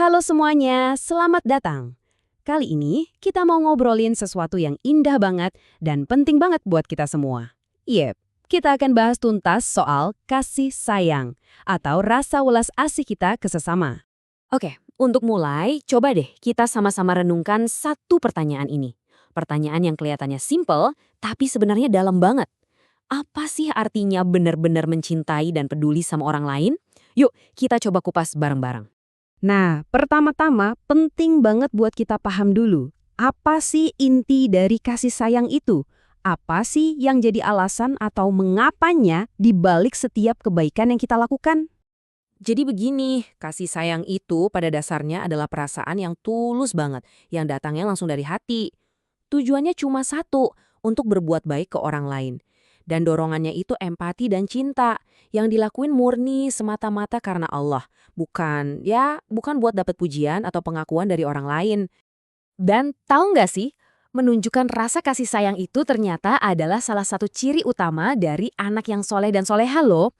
Halo semuanya, selamat datang. Kali ini kita mau ngobrolin sesuatu yang indah banget dan penting banget buat kita semua. Yep, kita akan bahas tuntas soal kasih sayang atau rasa welas asih kita ke sesama. Oke, untuk mulai, coba deh kita sama-sama renungkan satu pertanyaan ini. Pertanyaan yang kelihatannya simple, tapi sebenarnya dalam banget. Apa sih artinya benar-benar mencintai dan peduli sama orang lain? Yuk, kita coba kupas bareng-bareng. Nah, pertama-tama penting banget buat kita paham dulu. Apa sih inti dari kasih sayang itu? Apa sih yang jadi alasan atau mengapanya di balik setiap kebaikan yang kita lakukan? Jadi begini, kasih sayang itu pada dasarnya adalah perasaan yang tulus banget, yang datangnya langsung dari hati. Tujuannya cuma satu, untuk berbuat baik ke orang lain. Dan dorongannya itu empati dan cinta, yang dilakuin murni semata-mata karena Allah. Bukan buat dapat pujian atau pengakuan dari orang lain. Dan tahu nggak sih, menunjukkan rasa kasih sayang itu ternyata adalah salah satu ciri utama dari anak yang soleh dan soleha loh.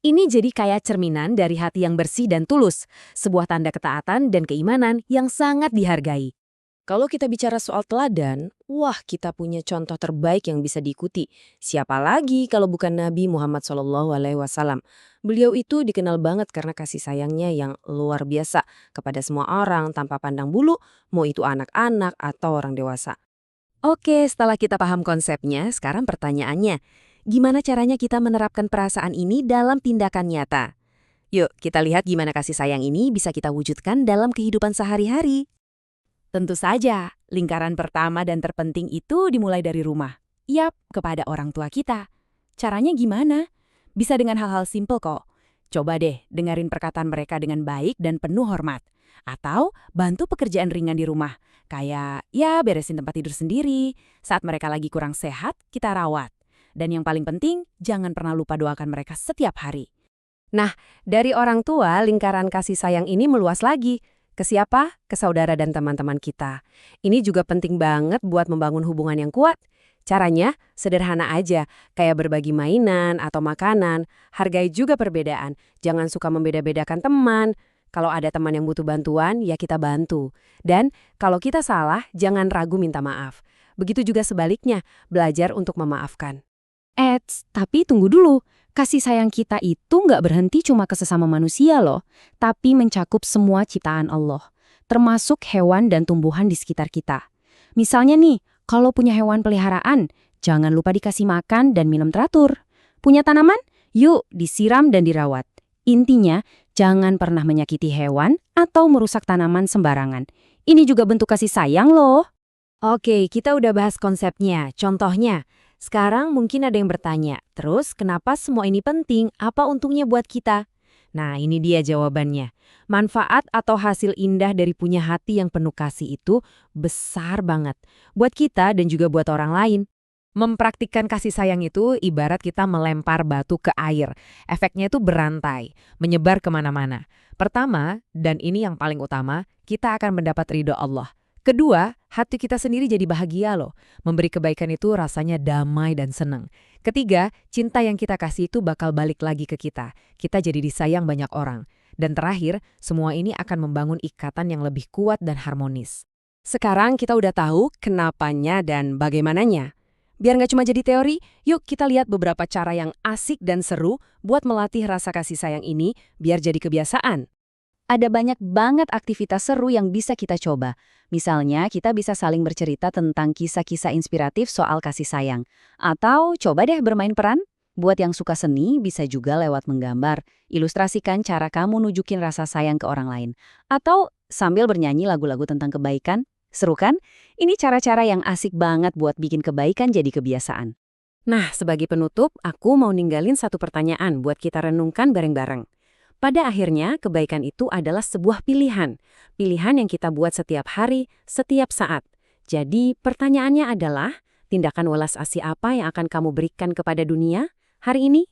Ini jadi kayak cerminan dari hati yang bersih dan tulus, sebuah tanda ketaatan dan keimanan yang sangat dihargai. Kalau kita bicara soal teladan, wah kita punya contoh terbaik yang bisa diikuti. Siapa lagi kalau bukan Nabi Muhammad SAW? Beliau itu dikenal banget karena kasih sayangnya yang luar biasa kepada semua orang tanpa pandang bulu, mau itu anak-anak atau orang dewasa. Oke, setelah kita paham konsepnya, sekarang pertanyaannya, gimana caranya kita menerapkan perasaan ini dalam tindakan nyata? Yuk, kita lihat gimana kasih sayang ini bisa kita wujudkan dalam kehidupan sehari-hari. Tentu saja, lingkaran pertama dan terpenting itu dimulai dari rumah. Yap, kepada orang tua kita. Caranya gimana? Bisa dengan hal-hal simpel kok. Coba deh dengerin perkataan mereka dengan baik dan penuh hormat. Atau bantu pekerjaan ringan di rumah. Kayak, ya beresin tempat tidur sendiri. Saat mereka lagi kurang sehat, kita rawat. Dan yang paling penting, jangan pernah lupa doakan mereka setiap hari. Nah, dari orang tua, lingkaran kasih sayang ini meluas lagi. Ke siapa? Ke saudara dan teman-teman kita. Ini juga penting banget buat membangun hubungan yang kuat. Caranya sederhana aja, kayak berbagi mainan atau makanan. Hargai juga perbedaan. Jangan suka membeda-bedakan teman. Kalau ada teman yang butuh bantuan, ya kita bantu. Dan kalau kita salah, jangan ragu minta maaf. Begitu juga sebaliknya, belajar untuk memaafkan. Tapi tunggu dulu. Kasih sayang kita itu nggak berhenti cuma ke sesama manusia loh, tapi mencakup semua ciptaan Allah, termasuk hewan dan tumbuhan di sekitar kita. Misalnya nih, kalau punya hewan peliharaan, jangan lupa dikasih makan dan minum teratur. Punya tanaman? Yuk, disiram dan dirawat. Intinya, jangan pernah menyakiti hewan atau merusak tanaman sembarangan. Ini juga bentuk kasih sayang loh. Oke, kita udah bahas konsepnya, contohnya. Sekarang mungkin ada yang bertanya, terus kenapa semua ini penting? Apa untungnya buat kita? Nah, ini dia jawabannya. Manfaat atau hasil indah dari punya hati yang penuh kasih itu besar banget. Buat kita dan juga buat orang lain. Mempraktikkan kasih sayang itu ibarat kita melempar batu ke air. Efeknya itu berantai, menyebar kemana-mana. Pertama, dan ini yang paling utama, kita akan mendapat ridho Allah. Kedua, hati kita sendiri jadi bahagia loh. Memberi kebaikan itu rasanya damai dan senang. Ketiga, cinta yang kita kasih itu bakal balik lagi ke kita. Kita jadi disayang banyak orang. Dan terakhir, semua ini akan membangun ikatan yang lebih kuat dan harmonis. Sekarang kita udah tahu kenapanya dan bagaimananya. Biar nggak cuma jadi teori, yuk kita lihat beberapa cara yang asik dan seru buat melatih rasa kasih sayang ini biar jadi kebiasaan. Ada banyak banget aktivitas seru yang bisa kita coba. Misalnya, kita bisa saling bercerita tentang kisah-kisah inspiratif soal kasih sayang. Atau coba deh bermain peran. Buat yang suka seni, bisa juga lewat menggambar. Ilustrasikan cara kamu nunjukin rasa sayang ke orang lain. Atau sambil bernyanyi lagu-lagu tentang kebaikan. Seru kan? Ini cara-cara yang asik banget buat bikin kebaikan jadi kebiasaan. Nah, sebagai penutup, aku mau ninggalin satu pertanyaan buat kita renungkan bareng-bareng. Pada akhirnya, kebaikan itu adalah sebuah pilihan. Pilihan yang kita buat setiap hari, setiap saat. Jadi, pertanyaannya adalah, tindakan welas asih apa yang akan kamu berikan kepada dunia hari ini?